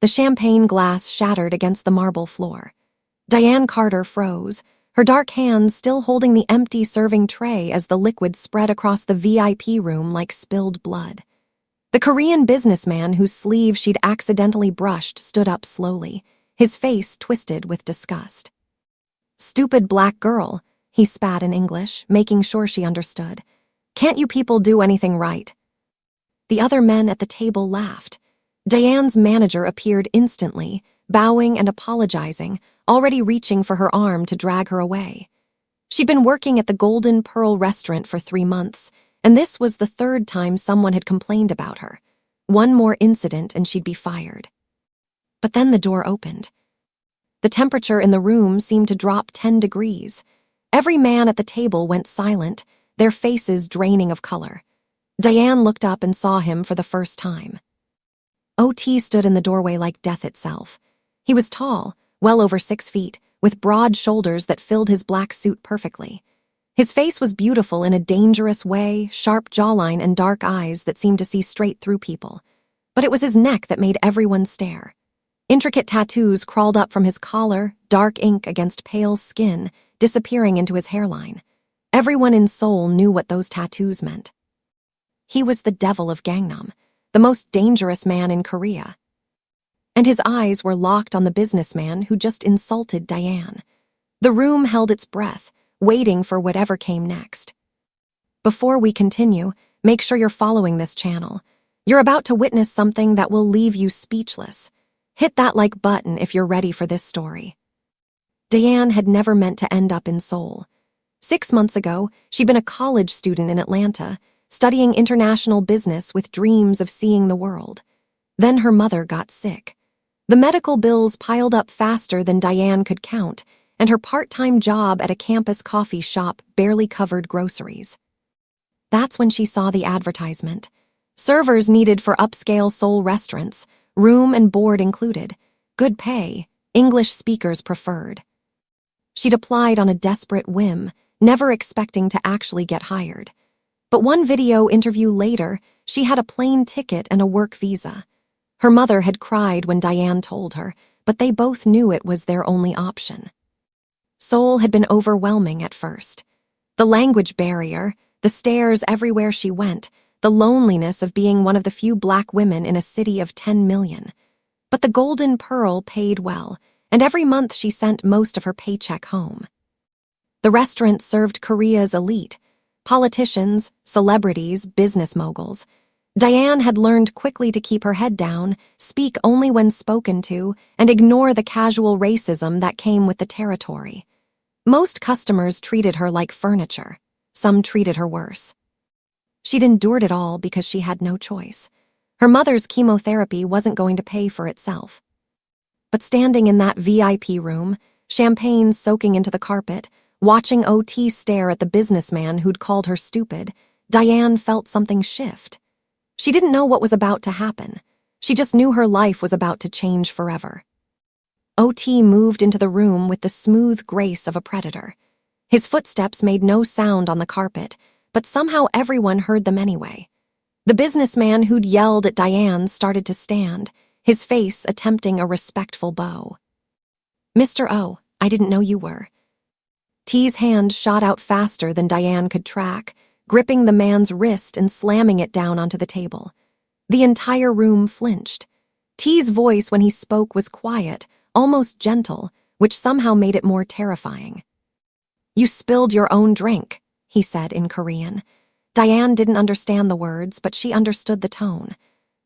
The champagne glass shattered against the marble floor. Diane Carter froze, her dark hands still holding the empty serving tray as the liquid spread across the VIP room like spilled blood. The Korean businessman whose sleeve she'd accidentally brushed stood up slowly, his face twisted with disgust. "Stupid black girl," he spat in English, making sure she understood. "Can't you people do anything right?" The other men at the table laughed. Diane's manager appeared instantly, bowing and apologizing, already reaching for her arm to drag her away. She'd been working at the Golden Pearl restaurant for 3 months, and this was the 3rd time someone had complained about her. One more incident and she'd be fired. But then the door opened. The temperature in the room seemed to drop 10 degrees. Every man at the table went silent, their faces draining of color. Diane looked up and saw him for the first time. OT stood in the doorway like death itself. He was tall, well over 6 feet, with broad shoulders that filled his black suit perfectly. His face was beautiful in a dangerous way, sharp jawline and dark eyes that seemed to see straight through people. But it was his neck that made everyone stare. Intricate tattoos crawled up from his collar, dark ink against pale skin, disappearing into his hairline. Everyone in Seoul knew what those tattoos meant. He was the devil of Gangnam, the most dangerous man in Korea. And his eyes were locked on the businessman who just insulted Diane. The room held its breath, waiting for whatever came next. Before we continue, make sure you're following this channel. You're about to witness something that will leave you speechless. Hit that like button if you're ready for this story. Diane had never meant to end up in Seoul. 6 months ago, she'd been a college student in Atlanta, studying international business with dreams of seeing the world. Then her mother got sick. The medical bills piled up faster than Diane could count, and her part-time job at a campus coffee shop barely covered groceries. That's when she saw the advertisement. Servers needed for upscale Seoul restaurants, room and board included, good pay, English speakers preferred. She'd applied on a desperate whim, never expecting to actually get hired. But one video interview later, she had a plane ticket and a work visa. Her mother had cried when Diane told her, but they both knew it was their only option. Seoul had been overwhelming at first. The language barrier, the stares everywhere she went, the loneliness of being one of the few black women in a city of 10 million. But the Golden Pearl paid well, and every month she sent most of her paycheck home. The restaurant served Korea's elite, politicians, celebrities, business moguls. Diane had learned quickly to keep her head down, speak only when spoken to, and ignore the casual racism that came with the territory. Most customers treated her like furniture. Some treated her worse. She'd endured it all because she had no choice. Her mother's chemotherapy wasn't going to pay for itself. But standing in that VIP room, champagne soaking into the carpet, watching OT stare at the businessman who'd called her stupid, Diane felt something shift. She didn't know what was about to happen. She just knew her life was about to change forever. OT moved into the room with the smooth grace of a predator. His footsteps made no sound on the carpet, but somehow everyone heard them anyway. The businessman who'd yelled at Diane started to stand, his face attempting a respectful bow. "Mr. O, I didn't know you were." T's hand shot out faster than Diane could track, gripping the man's wrist and slamming it down onto the table. The entire room flinched. T's voice when he spoke was quiet, almost gentle, which somehow made it more terrifying. "You spilled your own drink," he said in Korean. Diane didn't understand the words, but she understood the tone.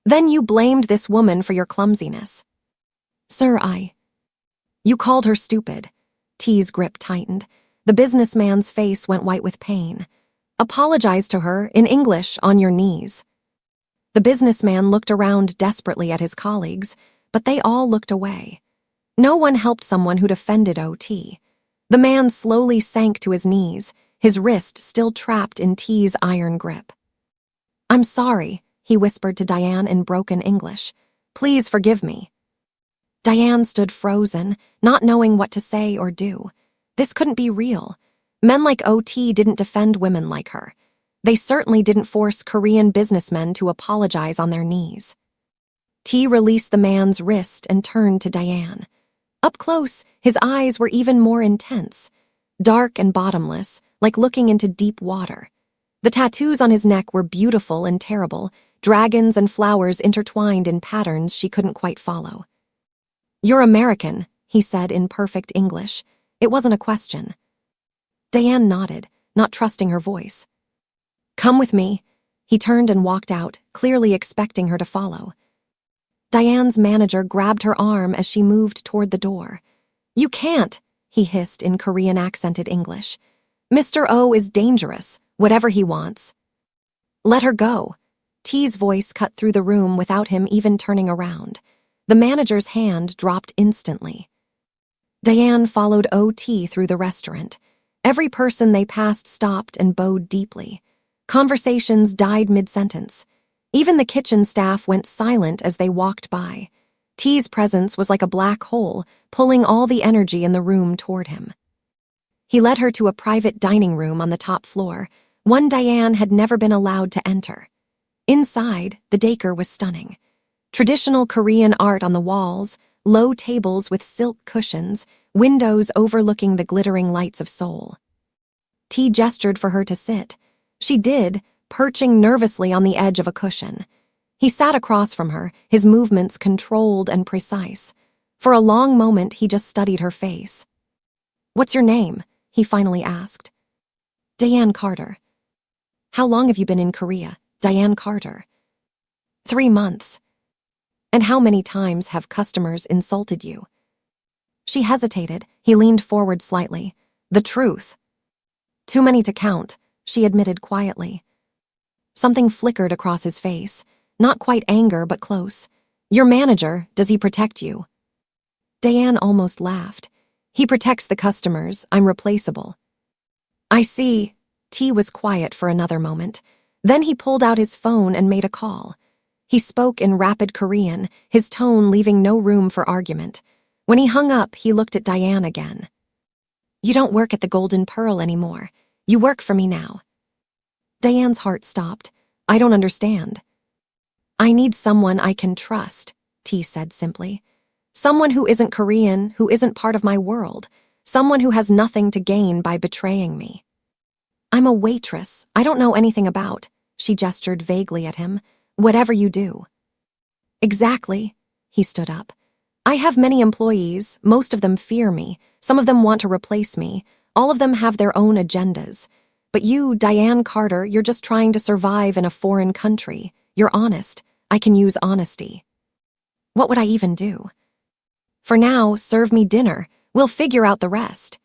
"Then you blamed this woman for your clumsiness." "Sir, You called her stupid." T's grip tightened. The businessman's face went white with pain. "Apologize to her, in English, on your knees." The businessman looked around desperately at his colleagues, but they all looked away. No one helped someone who'd offended OT. The man slowly sank to his knees, his wrist still trapped in T's iron grip. "I'm sorry," he whispered to Diane in broken English. "Please forgive me." Diane stood frozen, not knowing what to say or do. This couldn't be real. Men like OT didn't defend women like her. They certainly didn't force Korean businessmen to apologize on their knees. T released the man's wrist and turned to Diane. Up close, his eyes were even more intense, dark and bottomless, like looking into deep water. The tattoos on his neck were beautiful and terrible, dragons and flowers intertwined in patterns she couldn't quite follow. "You're American," he said in perfect English. It wasn't a question. Diane nodded, not trusting her voice. "Come with me." He turned and walked out, clearly expecting her to follow. Diane's manager grabbed her arm as she moved toward the door. "You can't," he hissed in Korean accented English. "Mr. O is dangerous, whatever he wants." "Let her go." T's voice cut through the room without him even turning around. The manager's hand dropped instantly. Diane followed OT through the restaurant. Every person they passed stopped and bowed deeply. Conversations died mid-sentence. Even the kitchen staff went silent as they walked by. T's presence was like a black hole, pulling all the energy in the room toward him. He led her to a private dining room on the top floor, one Diane had never been allowed to enter. Inside, the decor was stunning. Traditional Korean art on the walls, low tables with silk cushions, windows overlooking the glittering lights of Seoul. T gestured for her to sit. She did, perching nervously on the edge of a cushion. He sat across from her, his movements controlled and precise. For a long moment, he just studied her face. "What's your name?" he finally asked. "Diane Carter." "How long have you been in Korea?" "Diane Carter." 3 months. "And how many times have customers insulted you?" She hesitated. He leaned forward slightly. "The truth." "Too many to count," she admitted quietly. Something flickered across his face. Not quite anger, but close. "Your manager, does he protect you?" Diane almost laughed. "He protects the customers. I'm replaceable." "I see." T was quiet for another moment. Then he pulled out his phone and made a call. He spoke in rapid Korean, his tone leaving no room for argument. When he hung up, he looked at Diane again. "You don't work at the Golden Pearl anymore. You work for me now." Diane's heart stopped. "I don't understand." "I need someone I can trust," T said simply. "Someone who isn't Korean, who isn't part of my world. Someone who has nothing to gain by betraying me." "I'm a waitress. I don't know anything about," she gestured vaguely at him. "Whatever you do." "Exactly." He stood up. "I have many employees. Most of them fear me. Some of them want to replace me. All of them have their own agendas. But you, Diane Carter, you're just trying to survive in a foreign country. You're honest. I can use honesty." "What would I even do?" "For now, serve me dinner. We'll figure out the rest."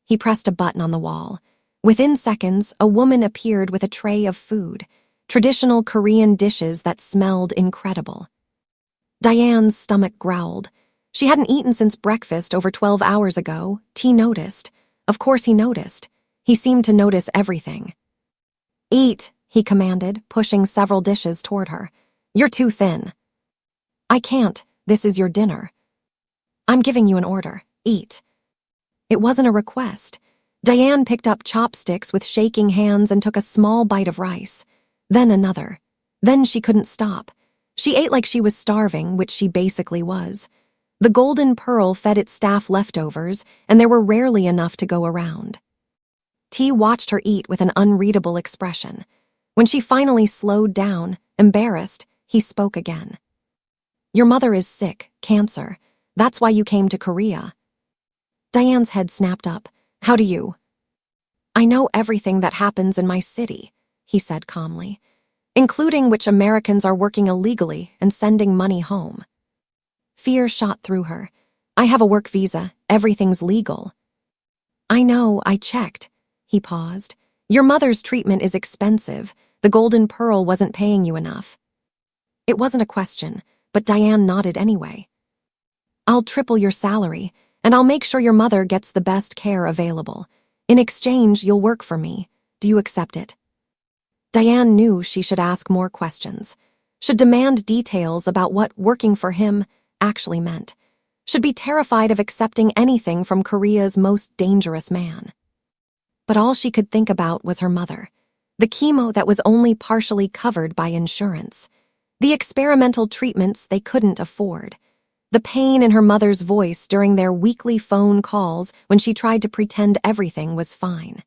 He pressed a button on the wall. Within seconds, a woman appeared with a tray of food, traditional Korean dishes that smelled incredible. Diane's stomach growled. She hadn't eaten since breakfast over 12 hours ago. T noticed. Of course he noticed. He seemed to notice everything. "Eat," he commanded, pushing several dishes toward her. "You're too thin." "I can't. This is your dinner." "I'm giving you an order. Eat." It wasn't a request. Diane picked up chopsticks with shaking hands and took a small bite of rice. Then another. Then she couldn't stop. She ate like she was starving, which she basically was. The Golden Pearl fed its staff leftovers, and there were rarely enough to go around. T watched her eat with an unreadable expression. When she finally slowed down, embarrassed, he spoke again. "Your mother is sick, cancer. That's why you came to Korea." Diane's head snapped up. "How do you?" "I know everything that happens in my city," he said calmly, "including which Americans are working illegally and sending money home." Fear shot through her. "I have a work visa. Everything's legal." "I know, I checked." He paused. "Your mother's treatment is expensive. The Golden Pearl wasn't paying you enough." It wasn't a question, but Diane nodded anyway. "I'll triple your salary, and I'll make sure your mother gets the best care available. In exchange, you'll work for me. Do you accept it?" Diane knew she should ask more questions, should demand details about what working for him actually meant, should be terrified of accepting anything from Korea's most dangerous man. But all she could think about was her mother, the chemo that was only partially covered by insurance. The experimental treatments they couldn't afford. The pain in her mother's voice during their weekly phone calls when she tried to pretend everything was fine.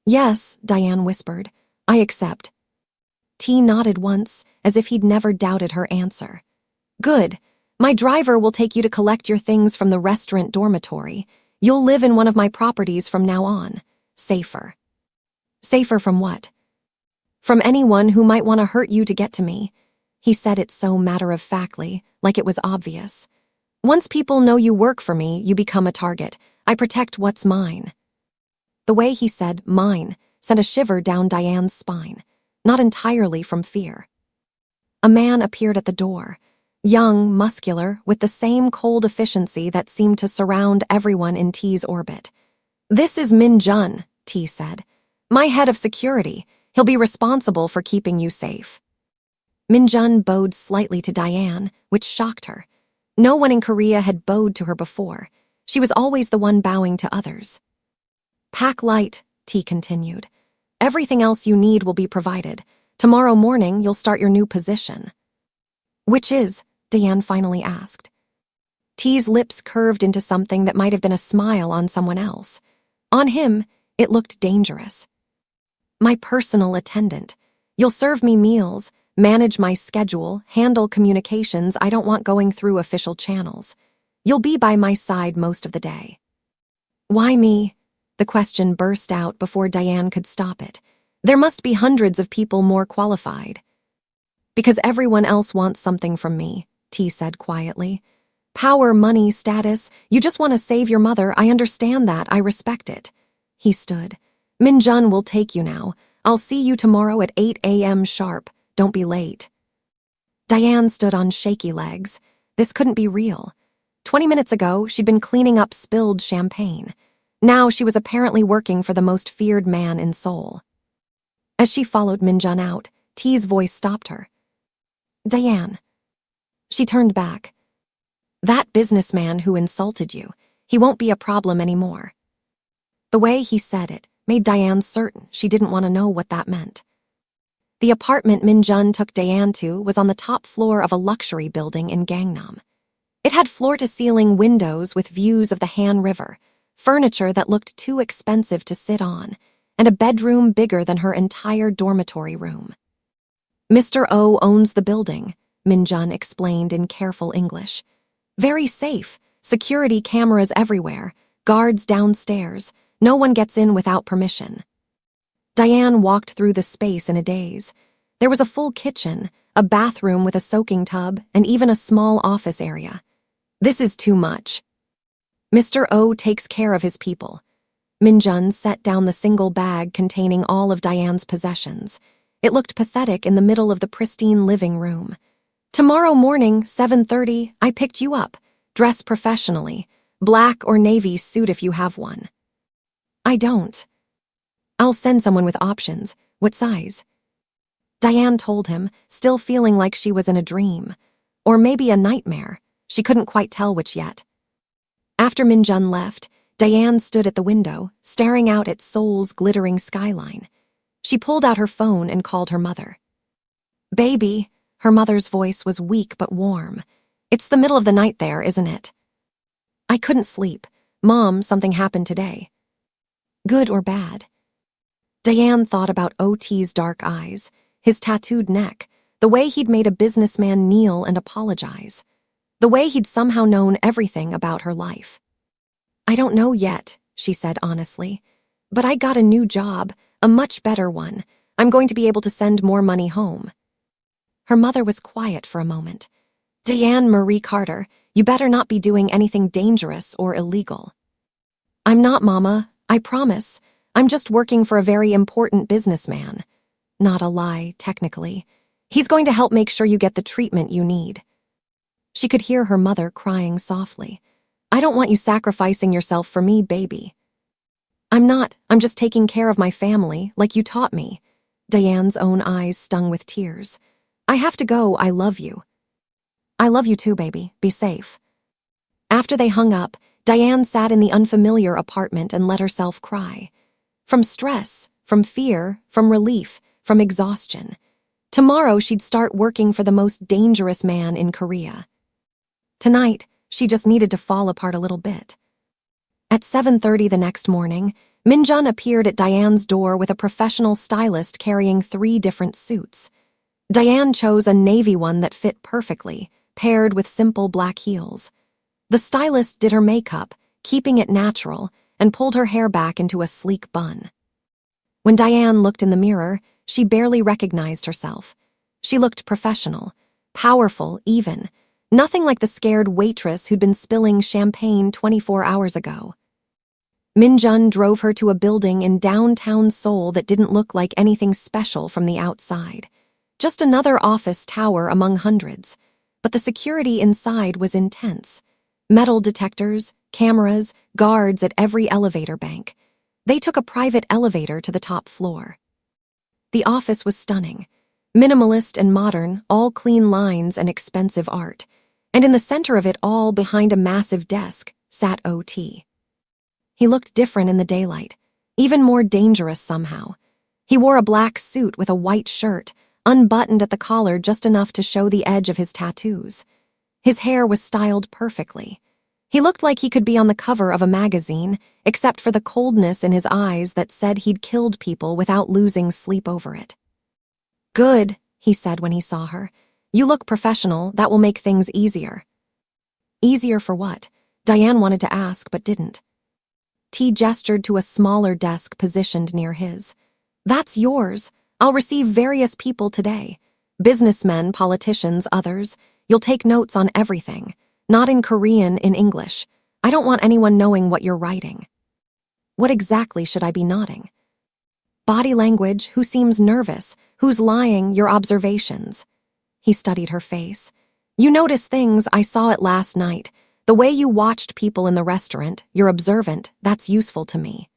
"Yes," Diane whispered. "I accept." T nodded once, as if he'd never doubted her answer. "Good. My driver will take you to collect your things from the restaurant dormitory. You'll live in one of my properties from now on. Safer." "Safer from what?" "From anyone who might want to hurt you to get to me." He said it so matter-of-factly, like it was obvious. "Once people know you work for me, you become a target. I protect what's mine." The way he said "mine" sent a shiver down Diane's spine, not entirely from fear. A man appeared at the door, young, muscular, with the same cold efficiency that seemed to surround everyone in T's orbit. "This is Min Jun," T said. "My head of security. He'll be responsible for keeping you safe." Min Jun bowed slightly to Diane, which shocked her. No one in Korea had bowed to her before. She was always the one bowing to others. "Pack light," T continued. "Everything else you need will be provided. Tomorrow morning, you'll start your new position." "Which is?" Diane finally asked. T's lips curved into something that might have been a smile on someone else. On him, it looked dangerous. "My personal attendant. You'll serve me meals, manage my schedule, handle communications I don't want going through official channels. You'll be by my side most of the day." "Why me?" The question burst out before Diane could stop it. "There must be hundreds of people more qualified." "Because everyone else wants something from me," T said quietly. "Power, money, status. You just want to save your mother. I understand that. I respect it." He stood. "Min Jun will take you now. I'll see you tomorrow at 8 a.m. sharp. Don't be late." Diane stood on shaky legs. This couldn't be real. 20 minutes ago, she'd been cleaning up spilled champagne. Now she was apparently working for the most feared man in Seoul. As she followed Min Jun out, T's voice stopped her. "Diane." She turned back. "That businessman who insulted you, he won't be a problem anymore." The way he said it made Diane certain she didn't want to know what that meant. The apartment Min Jun took Diane to was on the top floor of a luxury building in Gangnam. It had floor-to-ceiling windows with views of the Han River, furniture that looked too expensive to sit on, and a bedroom bigger than her entire dormitory room. "Mr. O owns the building," Min Jun explained in careful English. "Very safe, security cameras everywhere, guards downstairs. No one gets in without permission." Diane walked through the space in a daze. There was a full kitchen, a bathroom with a soaking tub, and even a small office area. "This is too much." "Mr. O takes care of his people." Min Jun set down the single bag containing all of Diane's possessions. It looked pathetic in the middle of the pristine living room. "Tomorrow morning, 7:30, I picked you up. Dress professionally. Black or navy suit if you have one." "I don't." "I'll send someone with options. What size?" Diane told him, still feeling like she was in a dream. Or maybe a nightmare. She couldn't quite tell which yet. After Min Jun left, Diane stood at the window, staring out at Seoul's glittering skyline. She pulled out her phone and called her mother. "Baby," her mother's voice was weak but warm. "It's the middle of the night there, isn't it?" "I couldn't sleep. Mom, something happened today." "Good or bad?" Diane thought about OT's dark eyes, his tattooed neck, the way he'd made a businessman kneel and apologize, the way he'd somehow known everything about her life. "I don't know yet," she said honestly. "But I got a new job, a much better one. I'm going to be able to send more money home." Her mother was quiet for a moment. "Diane Marie Carter, you better not be doing anything dangerous or illegal." "I'm not, Mama. I promise. I'm just working for a very important businessman." Not a lie, technically. "He's going to help make sure you get the treatment you need." She could hear her mother crying softly. "I don't want you sacrificing yourself for me, baby." "I'm not. I'm just taking care of my family, like you taught me." Diane's own eyes stung with tears. "I have to go. I love you." "I love you too, baby. Be safe." After they hung up, Diane sat in the unfamiliar apartment and let herself cry. From stress, from fear, from relief, from exhaustion. Tomorrow she'd start working for the most dangerous man in Korea. Tonight, she just needed to fall apart a little bit. At 7:30 the next morning, Minjun appeared at Diane's door with a professional stylist carrying 3 different suits. Diane chose a navy one that fit perfectly, paired with simple black heels. The stylist did her makeup, keeping it natural, and pulled her hair back into a sleek bun. When Diane looked in the mirror, she barely recognized herself. She looked professional, powerful even, nothing like the scared waitress who'd been spilling champagne 24 hours ago. Minjun drove her to a building in downtown Seoul that didn't look like anything special from the outside. Just another office tower among hundreds, but the security inside was intense. Metal detectors, cameras, guards at every elevator bank. They took a private elevator to the top floor. The office was stunning. Minimalist and modern, all clean lines and expensive art. And in the center of it all, behind a massive desk, sat OT. He looked different in the daylight, even more dangerous somehow. He wore a black suit with a white shirt, unbuttoned at the collar just enough to show the edge of his tattoos. His hair was styled perfectly. He looked like he could be on the cover of a magazine, except for the coldness in his eyes that said he'd killed people without losing sleep over it. "Good," he said when he saw her. "You look professional. That will make things easier." Easier for what? Diane wanted to ask, but didn't. T gestured to a smaller desk positioned near his. "That's yours. I'll receive various people today. Businessmen, politicians, others. You'll take notes on everything. Not in Korean, in English. I don't want anyone knowing what you're writing." What exactly should I be noting? Body language, who seems nervous, who's lying, your observations. He studied her face. "You notice things, I saw it last night. The way you watched people in the restaurant, you're observant, that's useful to me."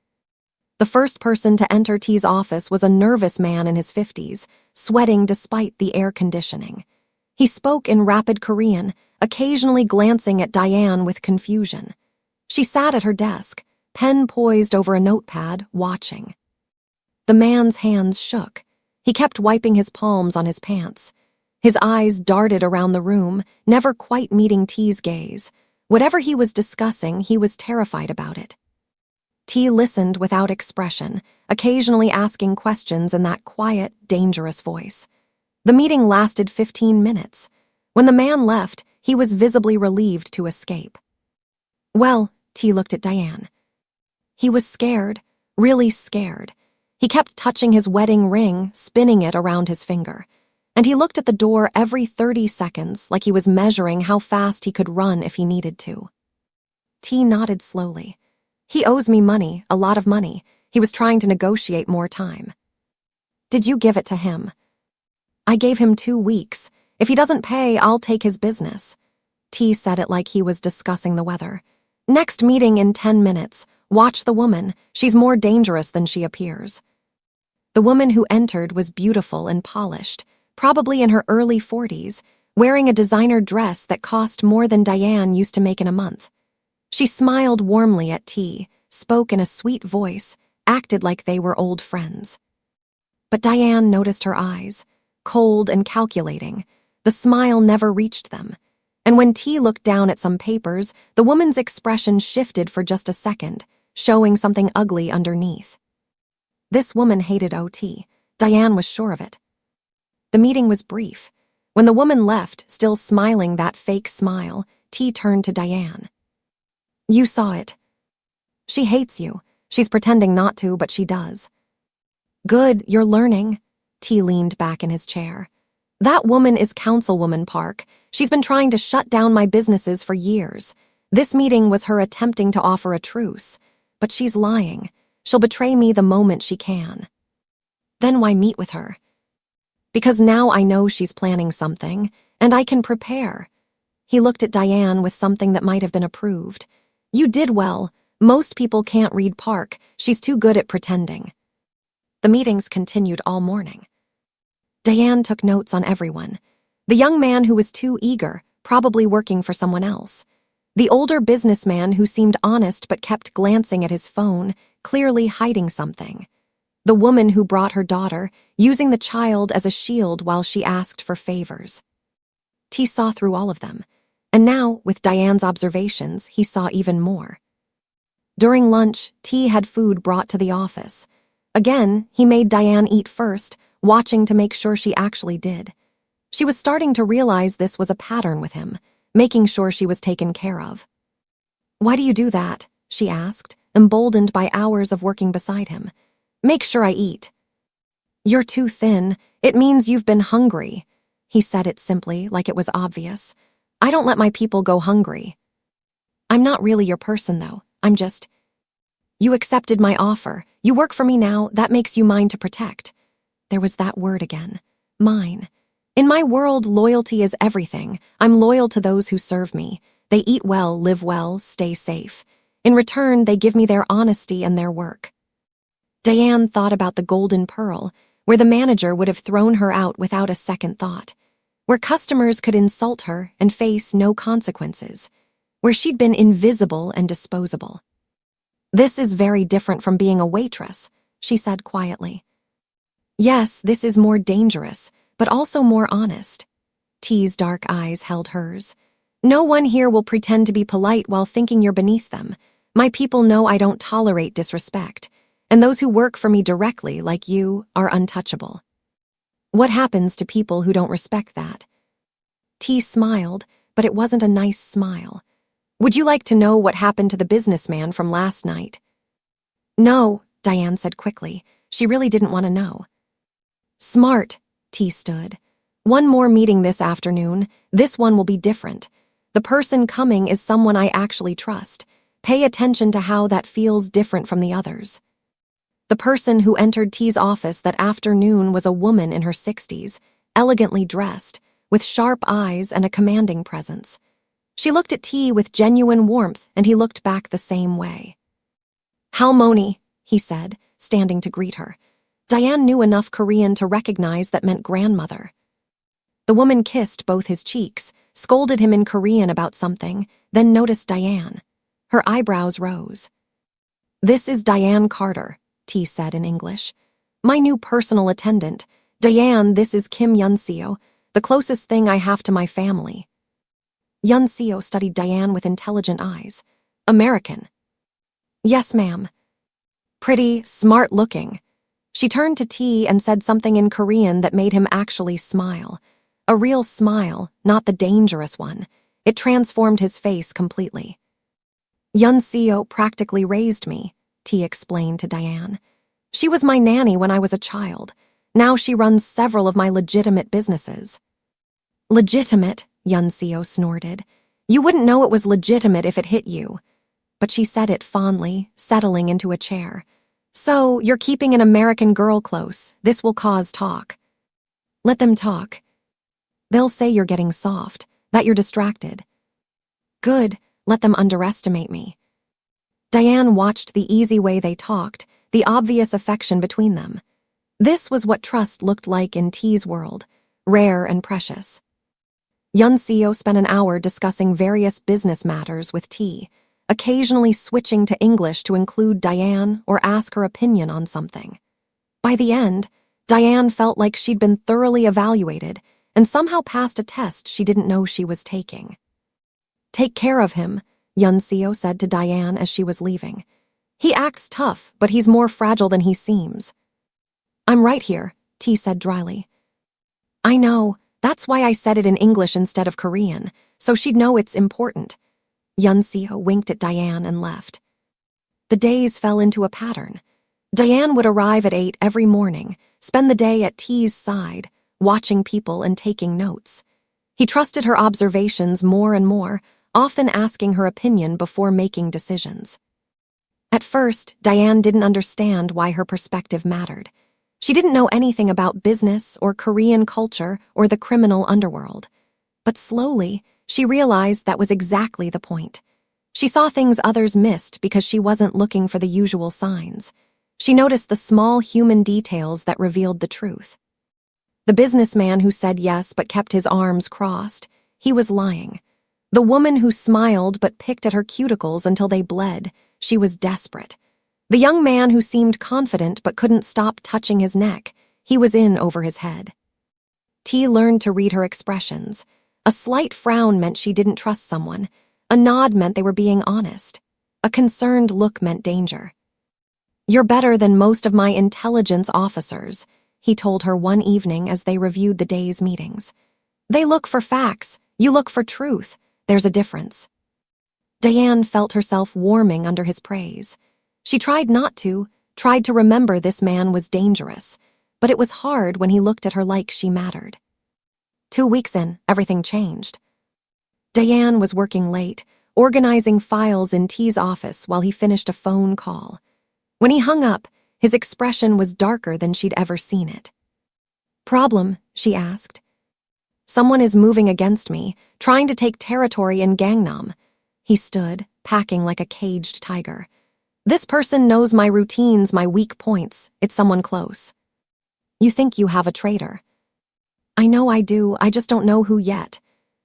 The first person to enter T's office was a nervous man in his 50s, sweating despite the air conditioning. He spoke in rapid Korean, occasionally glancing at Diane with confusion. She sat at her desk, pen poised over a notepad, watching. The man's hands shook. He kept wiping his palms on his pants. His eyes darted around the room, never quite meeting T's gaze. Whatever he was discussing, he was terrified about it. T listened without expression, occasionally asking questions in that quiet, dangerous voice. The meeting lasted 15 minutes. When the man left, he was visibly relieved to escape. "Well," T looked at Diane. He was scared, really scared. He kept touching his wedding ring, spinning it around his finger. And he looked at the door every 30 seconds, like he was measuring how fast he could run if he needed to. T nodded slowly. "He owes me money, a lot of money. He was trying to negotiate more time." "Did you give it to him?" "I gave him 2 weeks. If he doesn't pay, I'll take his business." T said it like he was discussing the weather. "Next meeting in 10 minutes. Watch the woman. She's more dangerous than she appears." The woman who entered was beautiful and polished, probably in her early 40s, wearing a designer dress that cost more than Diane used to make in a month. She smiled warmly at T, spoke in a sweet voice, acted like they were old friends. But Diane noticed her eyes, cold and calculating. The smile never reached them. And when T looked down at some papers, the woman's expression shifted for just a second, showing something ugly underneath. This woman hated OT. Diane was sure of it. The meeting was brief. When the woman left, still smiling that fake smile, T turned to Diane. "You saw it. She hates you. She's pretending not to, but she does." "Good, you're learning." T leaned back in his chair. "That woman is Councilwoman Park. She's been trying to shut down my businesses for years. This meeting was her attempting to offer a truce. But she's lying. She'll betray me the moment she can." "Then why meet with her?" "Because now I know she's planning something, and I can prepare." He looked at Diane with something that might have been approved. "You did well. Most people can't read Park. She's too good at pretending." The meetings continued all morning. Diane took notes on everyone. The young man who was too eager, probably working for someone else. The older businessman who seemed honest but kept glancing at his phone, clearly hiding something. The woman who brought her daughter, using the child as a shield while she asked for favors. T saw through all of them, and now, with Diane's observations, he saw even more. During lunch, T had food brought to the office. Again, he made Diane eat first, watching to make sure she actually did. She was starting to realize this was a pattern with him, making sure she was taken care of. "Why do you do that?" she asked, emboldened by hours of working beside him. "Make sure I eat." "You're too thin. It means you've been hungry." He said it simply, like it was obvious. "I don't let my people go hungry." "I'm not really your person, though. I'm just—" "You accepted my offer. You work for me now. That makes you mine to protect." There was that word again. Mine. "In my world, loyalty is everything. I'm loyal to those who serve me. They eat well, live well, stay safe. In return, they give me their honesty and their work." Diane thought about the Golden Pearl, where the manager would have thrown her out without a second thought, where customers could insult her and face no consequences, where she'd been invisible and disposable. "This is very different from being a waitress," she said quietly. "Yes, this is more dangerous, but also more honest." T's dark eyes held hers. "No one here will pretend to be polite while thinking you're beneath them. My people know I don't tolerate disrespect, and those who work for me directly, like you, are untouchable." "What happens to people who don't respect that?" T smiled, but it wasn't a nice smile. "Would you like to know what happened to the businessman from last night?" "No," Diane said quickly. She really didn't want to know. "Smart," T stood. "One more meeting this afternoon. This one will be different. The person coming is someone I actually trust. Pay attention to how that feels different from the others." The person who entered T's office that afternoon was a woman in her 60s, elegantly dressed, with sharp eyes and a commanding presence. She looked at T with genuine warmth, and he looked back the same way. "Halmoni," he said, standing to greet her. Diane knew enough Korean to recognize that meant grandmother. The woman kissed both his cheeks, scolded him in Korean about something, then noticed Diane. Her eyebrows rose. "This is Diane Carter," T said in English. "My new personal attendant. Diane, this is Kim Yunseo, the closest thing I have to my family." Yunseo studied Diane with intelligent eyes. "American?" "Yes, ma'am." "Pretty, smart-looking." She turned to T and said something in Korean that made him actually smile. A real smile, not the dangerous one. It transformed his face completely. "Yunseo practically raised me," T explained to Diane. "She was my nanny when I was a child. Now she runs several of my legitimate businesses." "Legitimate?" Yunseo snorted. "You wouldn't know it was legitimate if it hit you." But she said it fondly, settling into a chair. "So, you're keeping an American girl close. This will cause talk." "Let them talk. They'll say you're getting soft, that you're distracted." "Good, let them underestimate me." Diane watched the easy way they talked, the obvious affection between them. This was what trust looked like in T's world, rare and precious. Yunseo spent an hour discussing various business matters with T, occasionally switching to English to include Diane or ask her opinion on something. By the end, Diane felt like she'd been thoroughly evaluated and somehow passed a test she didn't know she was taking. "Take care of him," Yunseo said to Diane as she was leaving. "He acts tough, but he's more fragile than he seems." "I'm right here," T said dryly. "I know. That's why I said it in English instead of Korean, so she'd know it's important." Yunseo winked at Diane and left. The days fell into a pattern. Diane would arrive at 8 every morning, spend the day at T's side, watching people and taking notes. He trusted her observations more and more, often asking her opinion before making decisions. At first, Diane didn't understand why her perspective mattered. She didn't know anything about business or Korean culture or the criminal underworld. But slowly, she realized that was exactly the point. She saw things others missed because she wasn't looking for the usual signs. She noticed the small human details that revealed the truth. The businessman who said yes but kept his arms crossed, he was lying. The woman who smiled but picked at her cuticles until they bled, she was desperate. The young man who seemed confident but couldn't stop touching his neck, he was in over his head. T learned to read her expressions. A slight frown meant she didn't trust someone. A nod meant they were being honest. A concerned look meant danger. "You're better than most of my intelligence officers," he told her one evening as they reviewed the day's meetings. "They look for facts. You look for truth. There's a difference." Diane felt herself warming under his praise. She tried not to, tried to remember this man was dangerous, but it was hard when he looked at her like she mattered. 2 weeks in, everything changed. Diane was working late, organizing files in T's office while he finished a phone call. When he hung up, his expression was darker than she'd ever seen it. "Problem?" she asked. "Someone is moving against me, trying to take territory in Gangnam." He stood, packing like a caged tiger. "This person knows my routines, my weak points. It's someone close." "You think you have a traitor?" "I know I do, I just don't know who yet."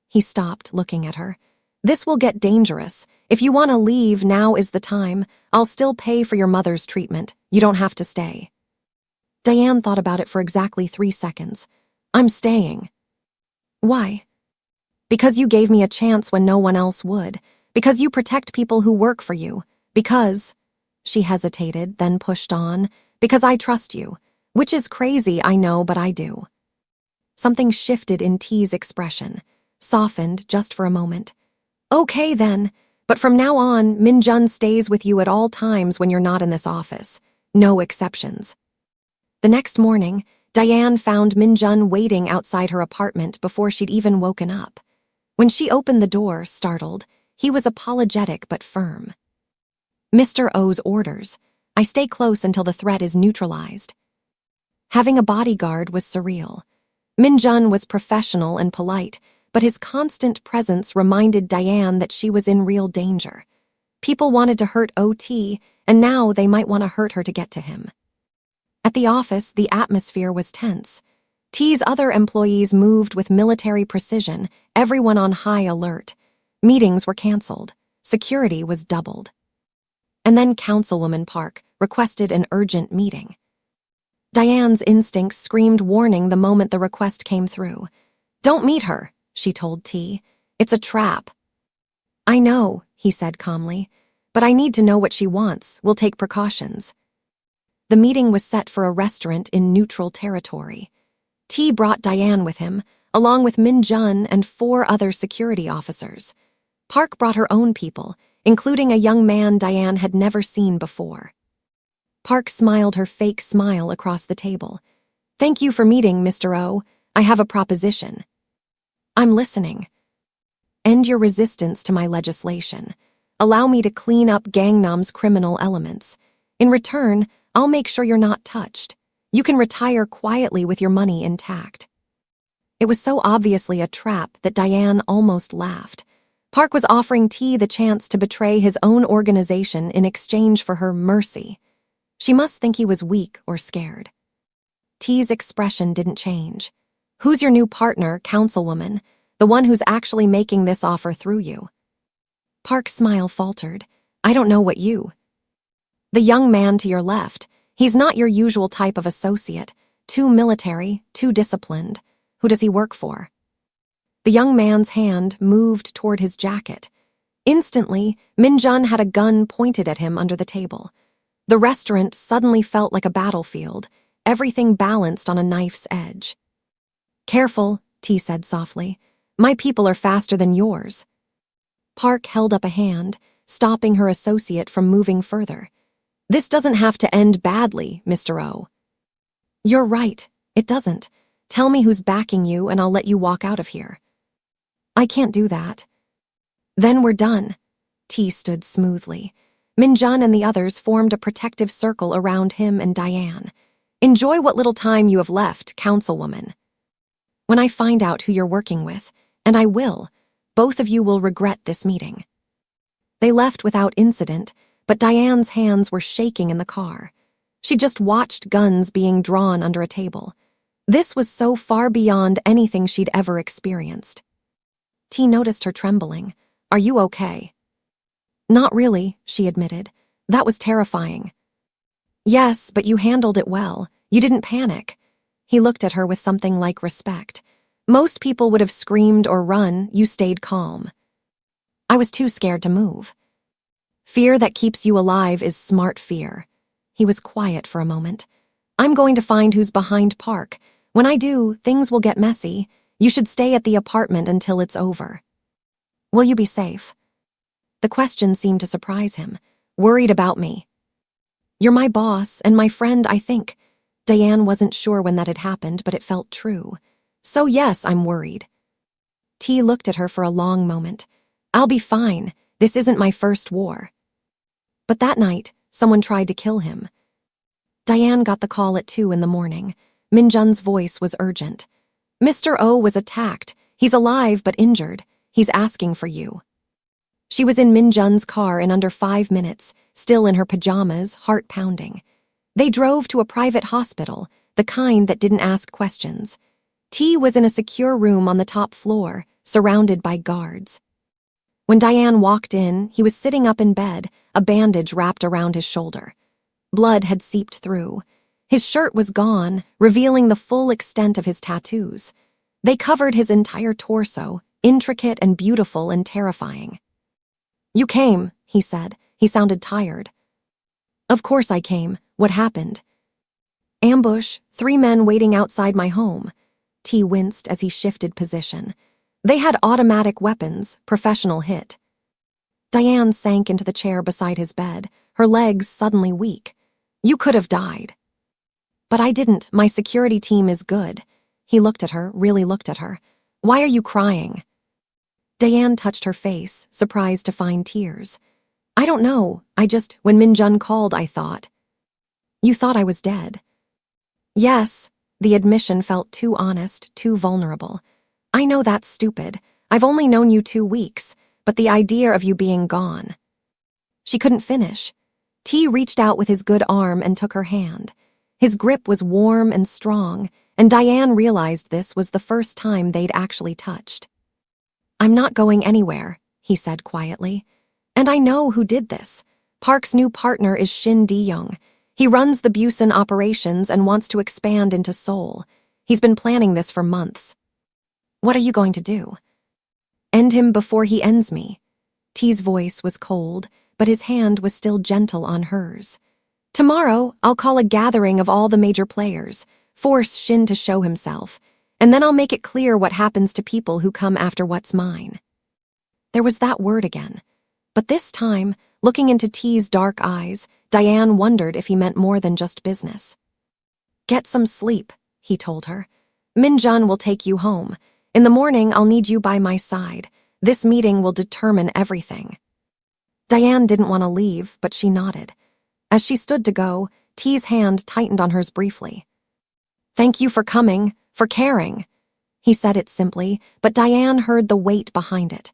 He stopped, looking at her. "This will get dangerous. If you want to leave, now is the time. I'll still pay for your mother's treatment. You don't have to stay." Diane thought about it for exactly 3 seconds. "I'm staying." "Why?" "Because you gave me a chance when no one else would. Because you protect people who work for you. Because—" she hesitated, then pushed on. "Because I trust you. Which is crazy, I know, but I do." Something shifted in T's expression, softened just for a moment. "Okay then, but from now on, Min-jun stays with you at all times when you're not in this office. No exceptions." The next morning, Diane found Min-jun waiting outside her apartment before she'd even woken up. When she opened the door, startled, he was apologetic but firm. "Mr. O's orders. I stay close until the threat is neutralized." Having a bodyguard was surreal. Min-jun was professional and polite, but his constant presence reminded Diane that she was in real danger. People wanted to hurt OT, and now they might want to hurt her to get to him. At the office, the atmosphere was tense. T's other employees moved with military precision, everyone on high alert. Meetings were canceled. Security was doubled. And then Councilwoman Park requested an urgent meeting. Diane's instincts screamed warning the moment the request came through. "Don't meet her," she told T. "It's a trap." "I know," he said calmly, "but I need to know what she wants. We'll take precautions." The meeting was set for a restaurant in neutral territory. T brought Diane with him, along with Min-jun and 4 other security officers. Park brought her own people, including a young man Diane had never seen before. Park smiled her fake smile across the table. "Thank you for meeting, Mr. O. I have a proposition." "I'm listening." "End your resistance to my legislation. Allow me to clean up Gangnam's criminal elements. In return, I'll make sure you're not touched. You can retire quietly with your money intact." It was so obviously a trap that Diane almost laughed. Park was offering T the chance to betray his own organization in exchange for her mercy. She must think he was weak or scared. T's expression didn't change. "Who's your new partner, councilwoman? The one who's actually making this offer through you?" Park's smile faltered. "I don't know what you—" "The young man to your left. He's not your usual type of associate. Too military, too disciplined. Who does he work for?" The young man's hand moved toward his jacket. Instantly, Min-jun had a gun pointed at him under the table. The restaurant suddenly felt like a battlefield, everything balanced on a knife's edge. "Careful," T said softly. "My people are faster than yours." Park held up a hand, stopping her associate from moving further. "This doesn't have to end badly, Mr. O." "You're right, it doesn't. Tell me who's backing you and I'll let you walk out of here." "I can't do that." "Then we're done." T stood smoothly. Min-jun and the others formed a protective circle around him and Diane. "Enjoy what little time you have left, councilwoman. When I find out who you're working with, and I will, both of you will regret this meeting." They left without incident, but Diane's hands were shaking in the car. She just watched guns being drawn under a table. This was so far beyond anything she'd ever experienced. T noticed her trembling. "Are you okay?" "Not really," she admitted. "That was terrifying." Yes, but you handled it well. You didn't panic. He looked at her with something like respect. Most people would have screamed or run. You stayed calm. I was too scared to move. Fear that keeps you alive is smart fear. He was quiet for a moment. I'm going to find who's behind Park. When I do, things will get messy. You should stay at the apartment until it's over. Will you be safe? The question seemed to surprise him. Worried about me. You're my boss and my friend, I think. Diane wasn't sure when that had happened, but it felt true. So yes, I'm worried. T looked at her for a long moment. I'll be fine. This isn't my first war. But that night, someone tried to kill him. Diane got the call at 2 in the morning. Minjun's voice was urgent. Mr. O was attacked. He's alive but injured. He's asking for you. She was in Minjun's car in under 5 minutes, still in her pajamas, heart pounding. They drove to a private hospital, the kind that didn't ask questions. T was in a secure room on the top floor, surrounded by guards. When Diane walked in, he was sitting up in bed, a bandage wrapped around his shoulder. Blood had seeped through. His shirt was gone, revealing the full extent of his tattoos. They covered his entire torso, intricate and beautiful and terrifying. You came, he said. He sounded tired. Of course I came. What happened? Ambush, 3 men waiting outside my home. T winced as he shifted position. They had automatic weapons, professional hit. Diane sank into the chair beside his bed, her legs suddenly weak. You could have died. But I didn't. My security team is good. He looked at her, really looked at her. Why are you crying? Diane touched her face, surprised to find tears. I don't know. When Minjun called, I thought. You thought I was dead. Yes. The admission felt too honest, too vulnerable. I know that's stupid. I've only known you 2 weeks, but the idea of you being gone. She couldn't finish. T reached out with his good arm and took her hand. His grip was warm and strong, and Diane realized this was the first time they'd actually touched. I'm not going anywhere, he said quietly. And I know who did this. Park's new partner is Shin De-young. He runs the Busan operations and wants to expand into Seoul. He's been planning this for months. What are you going to do? End him before he ends me. T's voice was cold, but his hand was still gentle on hers. Tomorrow, I'll call a gathering of all the major players, force Shin to show himself, and then I'll make it clear what happens to people who come after what's mine. There was that word again. But this time, looking into T's dark eyes, Diane wondered if he meant more than just business. Get some sleep, he told her. Minjun will take you home. In the morning, I'll need you by my side. This meeting will determine everything. Diane didn't want to leave, but she nodded. As she stood to go, T's hand tightened on hers briefly. Thank you for coming, for caring. He said it simply, but Diane heard the weight behind it.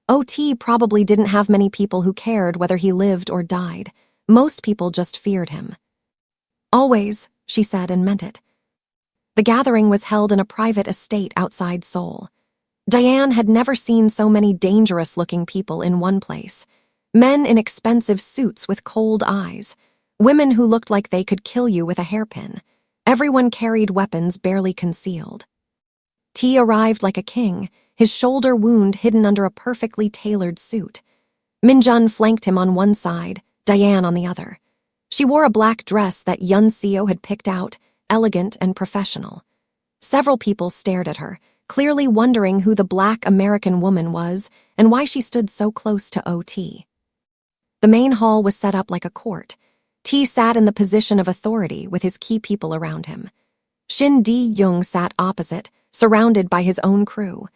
OT probably didn't have many people who cared whether he lived or died. Most people just feared him. Always, she said and meant it. The gathering was held in a private estate outside Seoul. Diane had never seen so many dangerous-looking people in one place. Men in expensive suits with cold eyes. Women who looked like they could kill you with a hairpin. Everyone carried weapons barely concealed. T arrived like a king, his shoulder wound hidden under a perfectly tailored suit. Minjun flanked him on one side, Diane on the other. She wore a black dress that Yun Seo had picked out, elegant and professional. Several people stared at her, clearly wondering who the black American woman was and why she stood so close to OT. The main hall was set up like a court. T sat in the position of authority with his key people around him. Shin De-young sat opposite, surrounded by his own crew.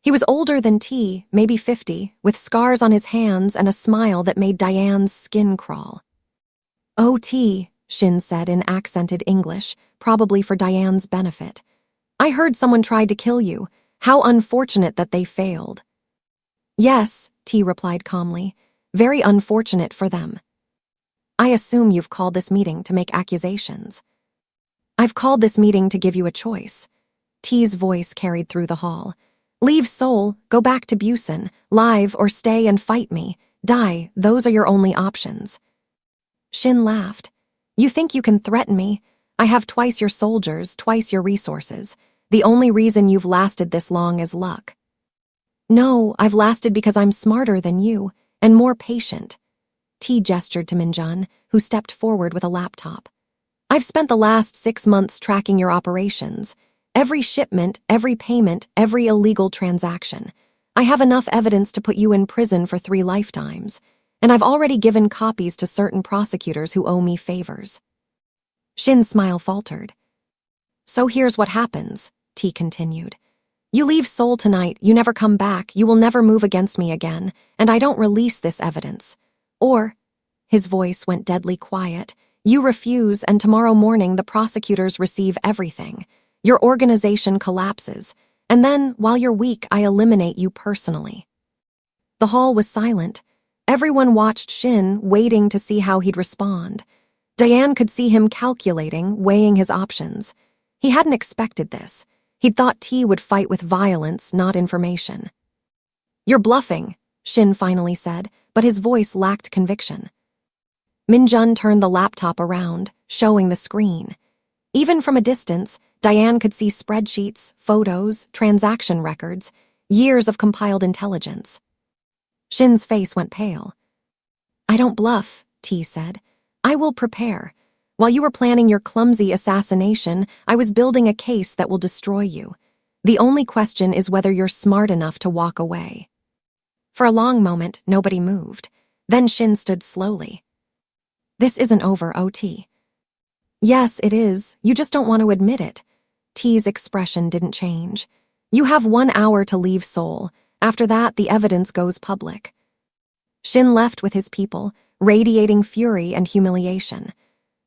He was older than T, maybe 50, with scars on his hands and a smile that made Diane's skin crawl. OT, Shin said in accented English, probably for Diane's benefit. I heard someone tried to kill you. How unfortunate that they failed. Yes, T replied calmly. Very unfortunate for them. I assume you've called this meeting to make accusations. I've called this meeting to give you a choice. T's voice carried through the hall. Leave Seoul, go back to Busan, live or stay and fight me. Die, those are your only options. Shin laughed. You think you can threaten me? I have twice your soldiers, twice your resources. The only reason you've lasted this long is luck. No, I've lasted because I'm smarter than you, and more patient. T gestured to Minjun, who stepped forward with a laptop. I've spent the last 6 months tracking your operations. Every shipment, every payment, every illegal transaction. I have enough evidence to put you in prison for 3 lifetimes. And I've already given copies to certain prosecutors who owe me favors. Shin's smile faltered. So here's what happens, T continued. You leave Seoul tonight, you never come back, you will never move against me again, and I don't release this evidence. Or, his voice went deadly quiet, you refuse, and tomorrow morning the prosecutors receive everything. Your organization collapses, and then, while you're weak, I eliminate you personally. The hall was silent. Everyone watched Shin, waiting to see how he'd respond. Diane could see him calculating, weighing his options. He hadn't expected this. He'd thought T would fight with violence, not information. You're bluffing, Shin finally said, but his voice lacked conviction. Minjun turned the laptop around, showing the screen. Even from a distance, Diane could see spreadsheets, photos, transaction records, years of compiled intelligence. Shin's face went pale. I don't bluff, T said. I will prepare. While you were planning your clumsy assassination, I was building a case that will destroy you. The only question is whether you're smart enough to walk away. For a long moment, nobody moved. Then Shin stood slowly. This isn't over, OT. Yes, it is. You just don't want to admit it. T's expression didn't change. You have 1 hour to leave Seoul. After that, the evidence goes public. Shin left with his people, radiating fury and humiliation.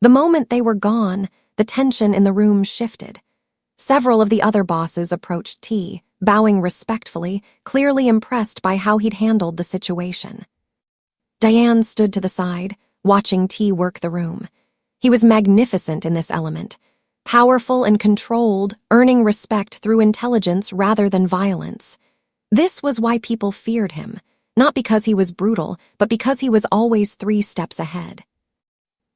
The moment they were gone, the tension in the room shifted. Several of the other bosses approached T, bowing respectfully, clearly impressed by how he'd handled the situation. Diane stood to the side, watching T work the room. He was magnificent in this element, powerful and controlled, earning respect through intelligence rather than violence. This was why people feared him, not because he was brutal, but because he was always 3 steps ahead.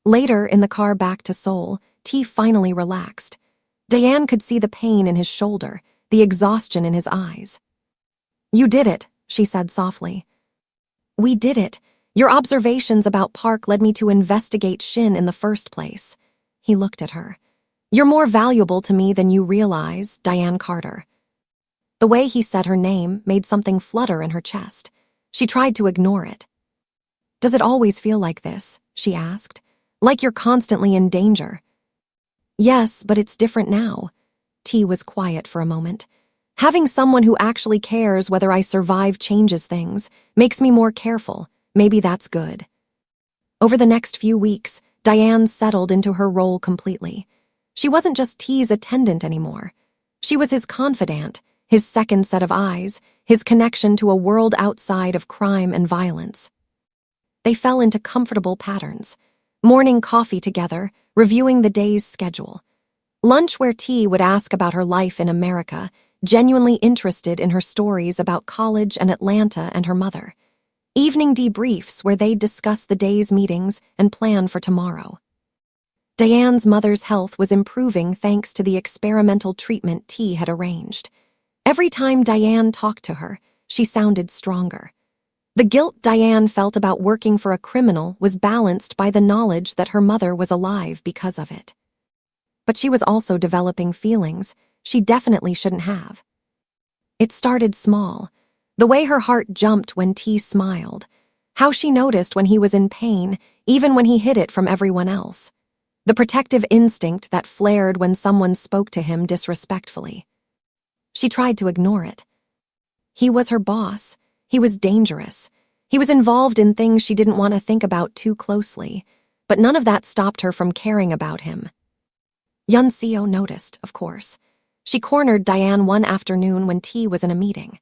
Later, in the car back to Seoul, T finally relaxed. Diane could see the pain in his shoulder, the exhaustion in his eyes. You did it, she said softly. We did it. Your observations about Park led me to investigate Shin in the first place. He looked at her. You're more valuable to me than you realize, Diane Carter. The way he said her name made something flutter in her chest. She tried to ignore it. Does it always feel like this? She asked. Like you're constantly in danger. Yes, but it's different now. T was quiet for a moment. Having someone who actually cares whether I survive changes things, makes me more careful. Maybe that's good. Over the next few weeks, Diane settled into her role completely. She wasn't just T's attendant anymore. She was his confidant, his second set of eyes, his connection to a world outside of crime and violence. They fell into comfortable patterns. Morning coffee together, reviewing the day's schedule. Lunch where T would ask about her life in America, genuinely interested in her stories about college and Atlanta and her mother. Evening debriefs where they'd discuss the day's meetings and plan for tomorrow. Diane's mother's health was improving thanks to the experimental treatment T had arranged. Every time Diane talked to her, she sounded stronger. The guilt Diane felt about working for a criminal was balanced by the knowledge that her mother was alive because of it. But she was also developing feelings she definitely shouldn't have. It started small. The way her heart jumped when T smiled. How she noticed when he was in pain, even when he hid it from everyone else. The protective instinct that flared when someone spoke to him disrespectfully. She tried to ignore it. He was her boss. He was dangerous. He was involved in things she didn't want to think about too closely, but none of that stopped her from caring about him. Yunseo noticed, of course. She cornered Diane one afternoon when T was in a meeting.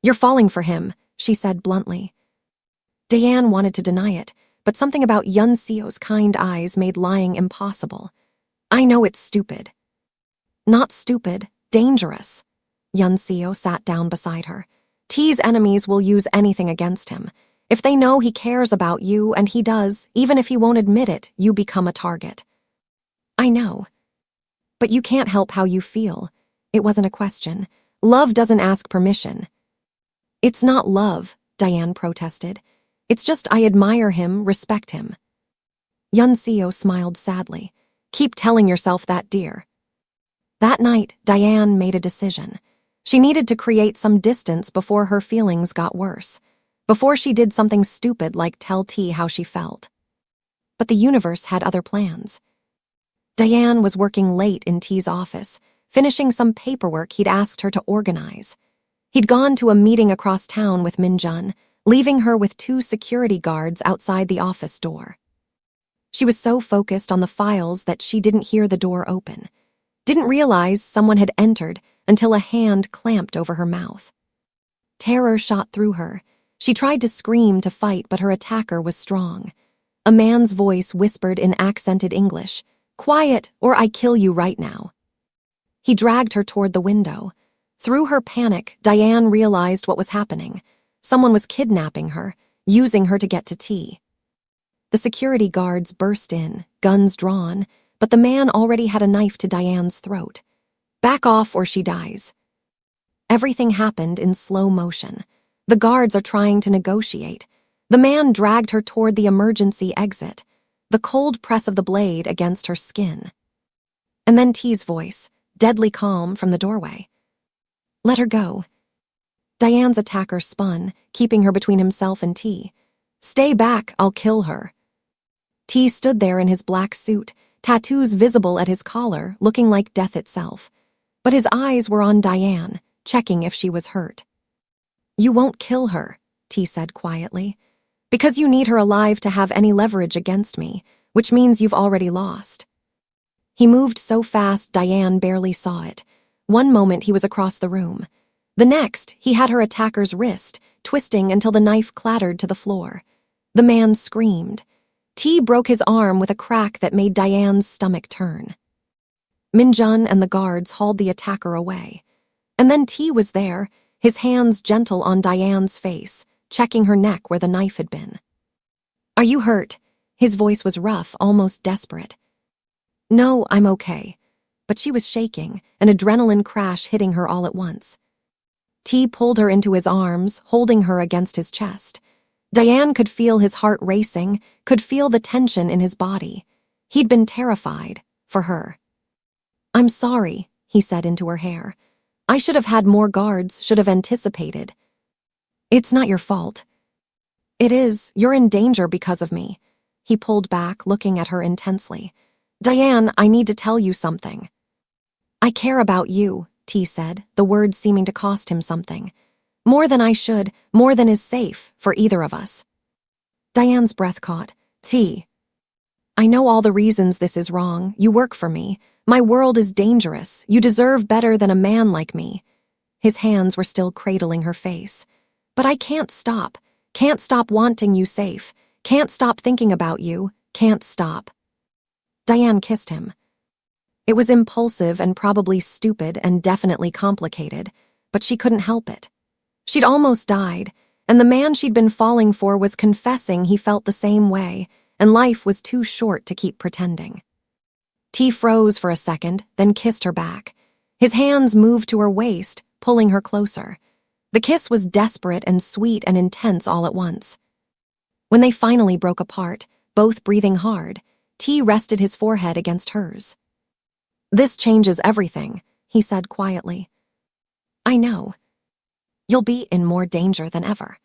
You're falling for him, she said bluntly. Diane wanted to deny it, but something about Yunseo's kind eyes made lying impossible. I know it's stupid. Not stupid, dangerous. Yunseo sat down beside her. T's enemies will use anything against him. If they know he cares about you, and he does, even if he won't admit it, you become a target. I know. But you can't help how you feel. It wasn't a question. Love doesn't ask permission. It's not love, Diane protested. It's just I admire him, respect him. Yunseo smiled sadly. Keep telling yourself that, dear. That night, Diane made a decision. She needed to create some distance before her feelings got worse, before she did something stupid like tell T how she felt. But the universe had other plans. Diane was working late in T's office, finishing some paperwork he'd asked her to organize. He'd gone to a meeting across town with Minjun, leaving her with 2 security guards outside the office door. She was so focused on the files that she didn't hear the door open, didn't realize someone had entered until a hand clamped over her mouth. Terror shot through her. She tried to scream to fight, but her attacker was strong. A man's voice whispered in accented English, "Quiet, or I kill you right now." He dragged her toward the window. Through her panic, Diane realized what was happening. Someone was kidnapping her, using her to get to T. The security guards burst in, guns drawn, but the man already had a knife to Diane's throat. Back off or she dies. Everything happened in slow motion. The guards are trying to negotiate. The man dragged her toward the emergency exit, the cold press of the blade against her skin. And then T's voice, deadly calm from the doorway. Let her go. Diane's attacker spun, keeping her between himself and T. Stay back, I'll kill her. T stood there in his black suit, tattoos visible at his collar, looking like death itself. But his eyes were on Diane, checking if she was hurt. You won't kill her, T said quietly, because you need her alive to have any leverage against me, which means you've already lost. He moved so fast Diane barely saw it. One moment he was across the room. The next, he had her attacker's wrist, twisting until the knife clattered to the floor. The man screamed. T broke his arm with a crack that made Diane's stomach turn. Minjun and the guards hauled the attacker away. And then T was there, his hands gentle on Diane's face, checking her neck where the knife had been. Are you hurt? His voice was rough, almost desperate. No, I'm okay. But she was shaking, an adrenaline crash hitting her all at once. T pulled her into his arms, holding her against his chest. Diane could feel his heart racing, could feel the tension in his body. He'd been terrified, for her. I'm sorry, he said into her hair. I should have had more guards, should have anticipated. It's not your fault. It is, you're in danger because of me. He pulled back, looking at her intensely. Diane, I need to tell you something. I care about you, T said, the words seeming to cost him something. More than I should, more than is safe for either of us. Diane's breath caught. T. I know all the reasons this is wrong. You work for me. My world is dangerous. You deserve better than a man like me. His hands were still cradling her face. But I can't stop. Can't stop wanting you safe. Can't stop thinking about you. Can't stop. Diane kissed him. It was impulsive and probably stupid and definitely complicated, but she couldn't help it. She'd almost died, and the man she'd been falling for was confessing he felt the same way, and life was too short to keep pretending. T froze for a second, then kissed her back. His hands moved to her waist, pulling her closer. The kiss was desperate and sweet and intense all at once. When they finally broke apart, both breathing hard, T rested his forehead against hers. This changes everything, he said quietly. I know. You'll be in more danger than ever.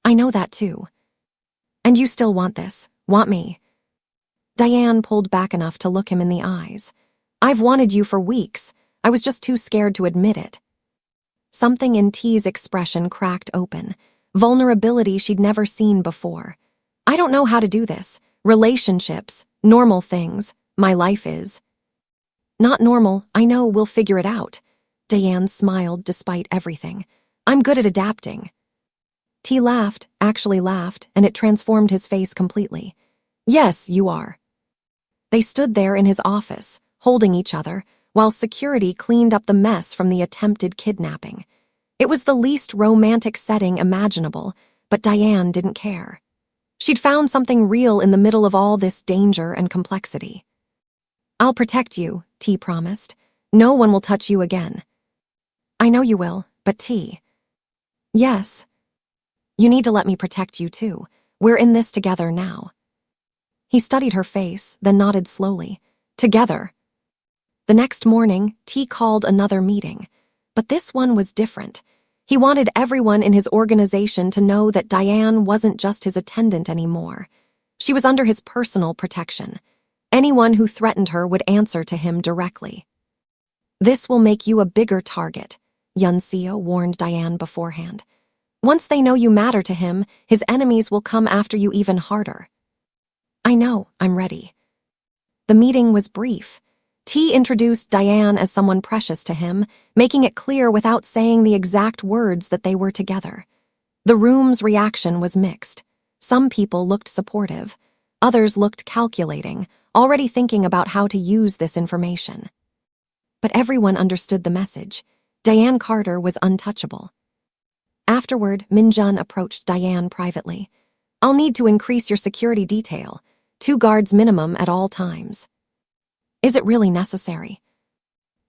I know that too. And you still want this, want me. Diane pulled back enough to look him in the eyes. I've wanted you for weeks. I was just too scared to admit it. Something in T's expression cracked open, vulnerability she'd never seen before. I don't know how to do this. Relationships, normal things, my life is. Not normal, I know, we'll figure it out. Diane smiled despite everything. I'm good at adapting. T laughed, actually laughed, and it transformed his face completely. Yes, you are. They stood there in his office, holding each other, while security cleaned up the mess from the attempted kidnapping. It was the least romantic setting imaginable, but Diane didn't care. She'd found something real in the middle of all this danger and complexity. "I'll protect you," T promised. "No one will touch you again." "I know you will, but T." "Yes. You need to let me protect you too. We're in this together now." He studied her face, then nodded slowly. "Together." The next morning, T called another meeting. But this one was different. He wanted everyone in his organization to know that Diane wasn't just his attendant anymore. She was under his personal protection. Anyone who threatened her would answer to him directly. "This will make you a bigger target," Yunseo warned Diane beforehand. "Once they know you matter to him, his enemies will come after you even harder." "I know, I'm ready." The meeting was brief. T introduced Diane as someone precious to him, making it clear without saying the exact words that they were together. The room's reaction was mixed. Some people looked supportive. Others looked calculating, already thinking about how to use this information. But everyone understood the message. Diane Carter was untouchable. Afterward, Minjun approached Diane privately. "I'll need to increase your security detail. 2 guards minimum at all times." "Is it really necessary?"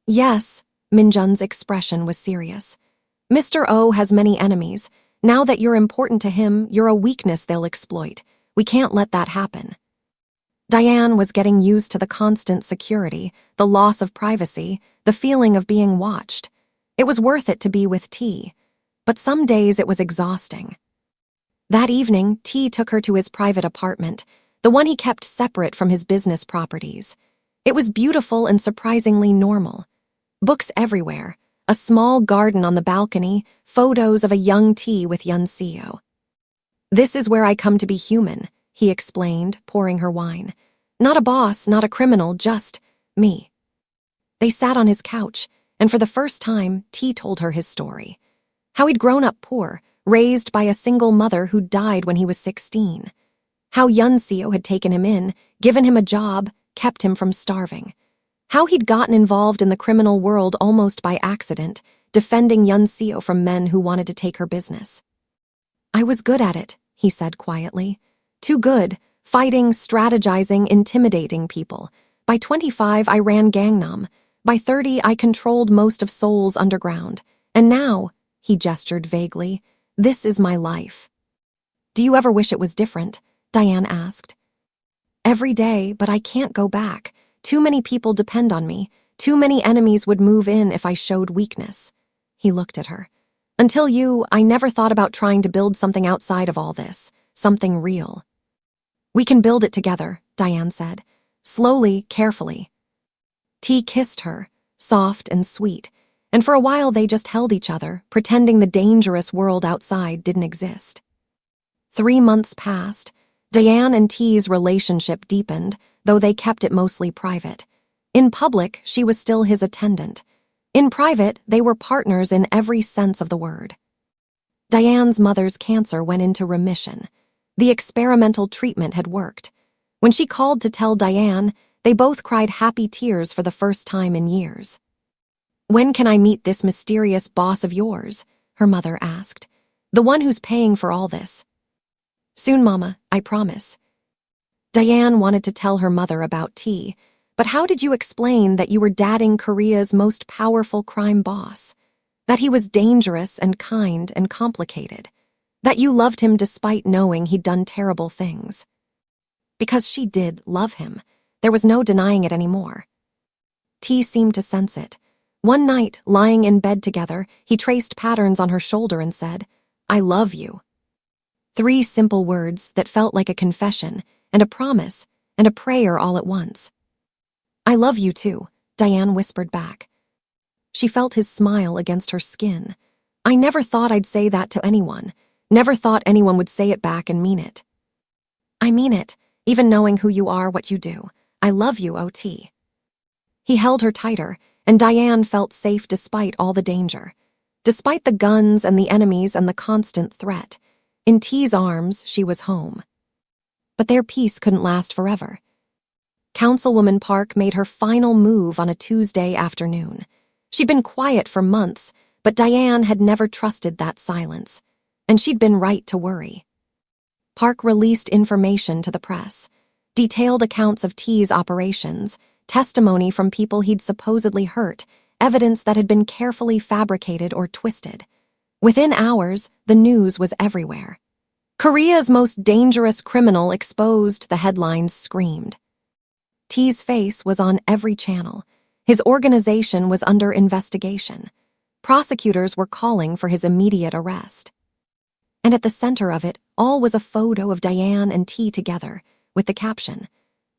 "Yes," Minjun's expression was serious. "Mr. O has many enemies. Now that you're important to him, you're a weakness they'll exploit. We can't let that happen." Diane was getting used to the constant security, the loss of privacy, the feeling of being watched. It was worth it to be with T, but some days it was exhausting. That evening, T took her to his private apartment, the one he kept separate from his business properties. It was beautiful and surprisingly normal. Books everywhere, a small garden on the balcony, photos of a young T with Yunseo. "This is where I come to be human," he explained, pouring her wine. "Not a boss, not a criminal, just me." They sat on his couch, and for the first time, T told her his story. How he'd grown up poor, raised by a single mother who died when he was 16. How Yunseo had taken him in, given him a job, kept him from starving. How he'd gotten involved in the criminal world almost by accident, defending Yunseo from men who wanted to take her business. "I was good at it," he said quietly. "Too good, fighting, strategizing, intimidating people. By 25, I ran Gangnam. By 30, I controlled most of Seoul's underground. And now," he gestured vaguely, "this is my life." "Do you ever wish it was different?" Diane asked. "Every day, but I can't go back. Too many people depend on me. Too many enemies would move in if I showed weakness." He looked at her. "Until you, I never thought about trying to build something outside of all this, something real." "We can build it together," Diane said. Slowly, carefully. T kissed her, soft and sweet, and for a while they just held each other, pretending the dangerous world outside didn't exist. 3 months passed. Diane and T's relationship deepened, though they kept it mostly private. In public, she was still his attendant. In private, they were partners in every sense of the word. Diane's mother's cancer went into remission. The experimental treatment had worked. When she called to tell Diane, they both cried happy tears for the first time in years. "When can I meet this mysterious boss of yours?" her mother asked. "The one who's paying for all this." "Soon, Mama, I promise." Diane wanted to tell her mother about T, but how did you explain that you were dating Korea's most powerful crime boss? That he was dangerous and kind and complicated? That you loved him despite knowing he'd done terrible things? Because she did love him. There was no denying it anymore. T seemed to sense it. One night, lying in bed together, he traced patterns on her shoulder and said, "I love you." 3 simple words that felt like a confession, and a promise, and a prayer all at once. "I love you too," Diane whispered back. She felt his smile against her skin. "I never thought I'd say that to anyone. Never thought anyone would say it back and mean it." "I mean it, even knowing who you are, what you do. I love you, OT." He held her tighter, and Diane felt safe despite all the danger. Despite the guns and the enemies and the constant threat. In T's arms, she was home. But their peace couldn't last forever. Councilwoman Park made her final move on a Tuesday afternoon. She'd been quiet for months, but Diane had never trusted that silence. and she'd been right to worry. Park released information to the press, detailed accounts of T's operations, testimony from people he'd supposedly hurt, evidence that had been carefully fabricated or twisted. Within hours, the news was everywhere. "Korea's most dangerous criminal exposed," the headlines screamed. T's face was on every channel. His organization was under investigation. Prosecutors were calling for his immediate arrest. And at the center of it all was a photo of Diane and T together, with the caption,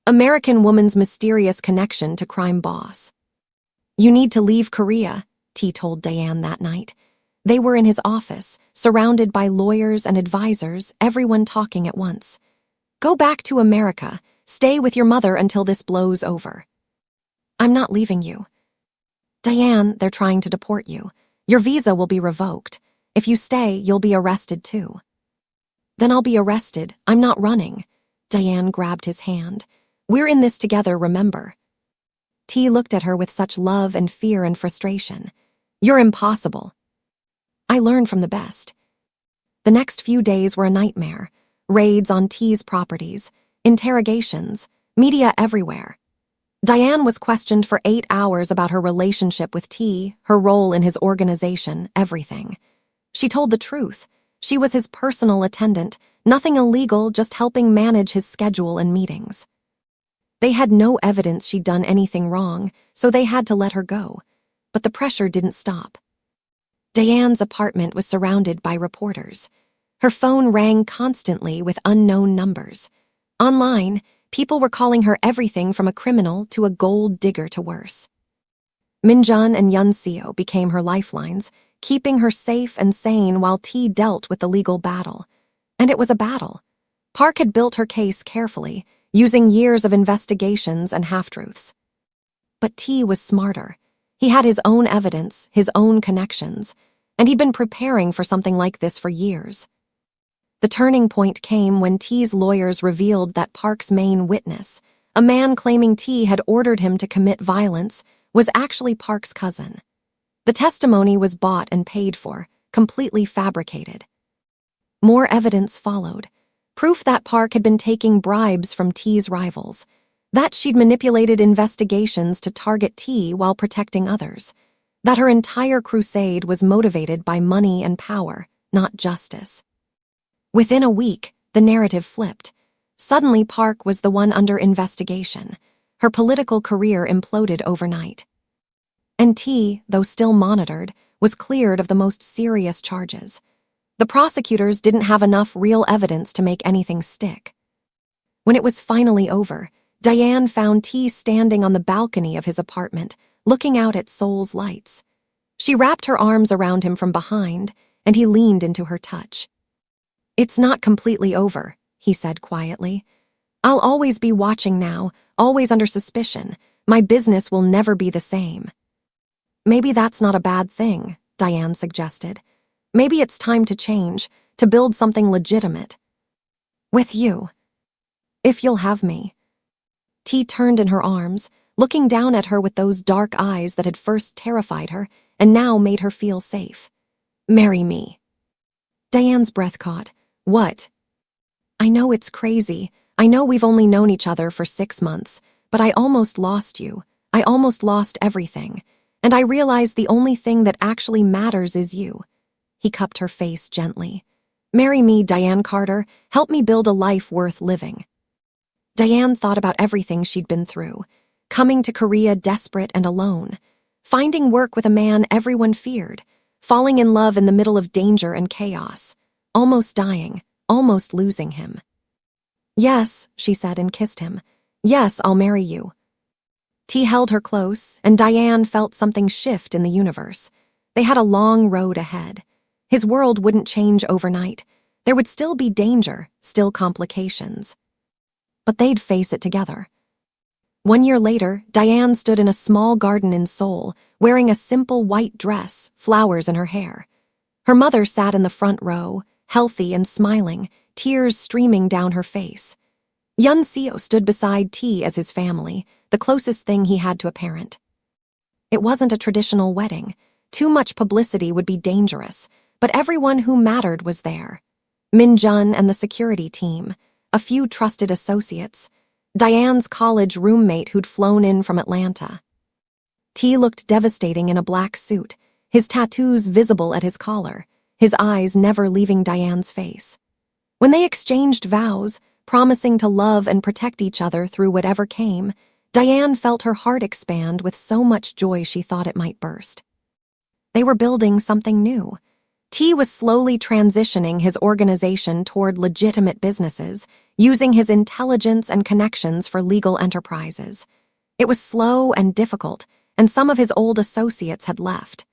"American woman's mysterious connection to crime boss." "You need to leave Korea," T told Diane that night. They were in his office, surrounded by lawyers and advisors, everyone talking at once. "Go back to America. Stay with your mother until this blows over." "I'm not leaving you." "Diane, they're trying to deport you. Your visa will be revoked. If you stay, you'll be arrested too." "Then I'll be arrested. I'm not running." Diane grabbed his hand. "We're in this together, remember?" T looked at her with such love and fear and frustration. "You're impossible." "I learned from the best." The next few days were a nightmare. Raids on T's properties, interrogations, media everywhere. Diane was questioned for 8 hours about her relationship with T, her role in his organization, everything. She told the truth. She was his personal attendant, nothing illegal, just helping manage his schedule and meetings. They had no evidence she'd done anything wrong, so they had to let her go. But the pressure didn't stop. Diane's apartment was surrounded by reporters. Her phone rang constantly with unknown numbers. Online, people were calling her everything from a criminal to a gold digger to worse. Minjun and Yunseo became her lifelines, keeping her safe and sane while T dealt with the legal battle. And it was a battle. Park had built her case carefully, using years of investigations and half-truths. But T was smarter. He had his own evidence, his own connections, and he'd been preparing for something like this for years. The turning point came when T's lawyers revealed that Park's main witness, a man claiming T had ordered him to commit violence, was actually Park's cousin. The testimony was bought and paid for, completely fabricated. More evidence followed. Proof that Park had been taking bribes from T's rivals, that she'd manipulated investigations to target T while protecting others, that her entire crusade was motivated by money and power, not justice. Within a week, the narrative flipped. Suddenly, Park was the one under investigation. Her political career imploded overnight. And T, though still monitored, was cleared of the most serious charges. The prosecutors didn't have enough real evidence to make anything stick. When it was finally over, Diane found T standing on the balcony of his apartment, looking out at Seoul's lights. She wrapped her arms around him from behind, and he leaned into her touch. "It's not completely over," he said quietly. "I'll always be watching now, always under suspicion. My business will never be the same." "Maybe that's not a bad thing," Diane suggested. "Maybe it's time to change, to build something legitimate. With you. If you'll have me." T turned in her arms, looking down at her with those dark eyes that had first terrified her and now made her feel safe. "Marry me." Diane's breath caught. "What?" "I know it's crazy. I know we've only known each other for 6 months, but I almost lost you. I almost lost everything. And I realized the only thing that actually matters is you." He cupped her face gently. "Marry me, Diane Carter. Help me build a life worth living." Diane thought about everything she'd been through. Coming to Korea desperate and alone. Finding work with a man everyone feared. Falling in love in the middle of danger and chaos. Almost dying. Almost losing him. "Yes," she said and kissed him. "Yes, I'll marry you." T held her close, and Diane felt something shift in the universe. They had a long road ahead. His world wouldn't change overnight. There would still be danger, still complications. But they'd face it together. 1 year later, Diane stood in a small garden in Seoul, wearing a simple white dress, flowers in her hair. Her mother sat in the front row, healthy and smiling, tears streaming down her face. Yunseo stood beside T as his family, the closest thing he had to a parent. It wasn't a traditional wedding. Too much publicity would be dangerous, but everyone who mattered was there. Min-jun and the security team, a few trusted associates, Diane's college roommate who'd flown in from Atlanta. T looked devastating in a black suit, his tattoos visible at his collar, his eyes never leaving Diane's face. When they exchanged vows, promising to love and protect each other through whatever came, Diane felt her heart expand with so much joy she thought it might burst. They were building something new. T was slowly transitioning his organization toward legitimate businesses, using his intelligence and connections for legal enterprises. It was slow and difficult, and some of his old associates had left.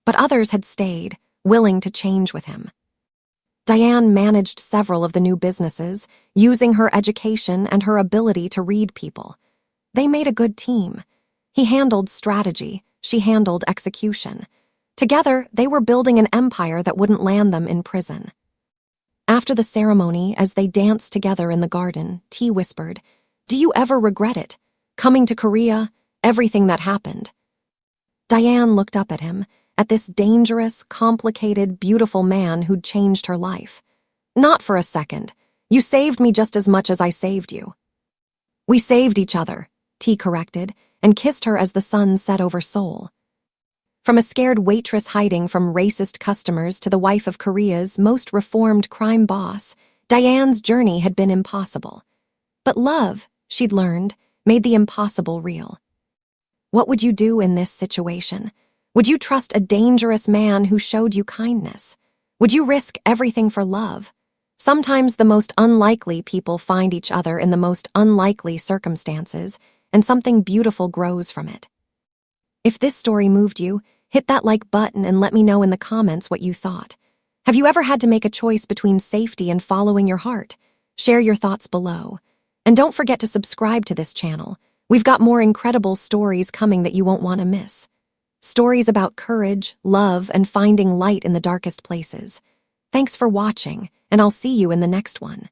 But others had stayed, willing to change with him. Diane managed several of the new businesses, using her education and her ability to read people. They made a good team. He handled strategy, she handled execution. Together, they were building an empire that wouldn't land them in prison. After the ceremony, as they danced together in the garden, T whispered, "Do you ever regret it? Coming to Korea, everything that happened?" Diane looked up at him, at this dangerous, complicated, beautiful man who'd changed her life. "Not for a second. You saved me just as much as I saved you." "We saved each other," T corrected, and kissed her as the sun set over Seoul. From a scared waitress hiding from racist customers to the wife of Korea's most reformed crime boss, Diane's journey had been impossible. But love, she'd learned, made the impossible real. What would you do in this situation? Would you trust a dangerous man who showed you kindness? Would you risk everything for love? Sometimes the most unlikely people find each other in the most unlikely circumstances, and something beautiful grows from it. If this story moved you, hit that like button and let me know in the comments what you thought. Have you ever had to make a choice between safety and following your heart? Share your thoughts below. And don't forget to subscribe to this channel. We've got more incredible stories coming that you won't want to miss. Stories about courage, love, and finding light in the darkest places. Thanks for watching, and I'll see you in the next one.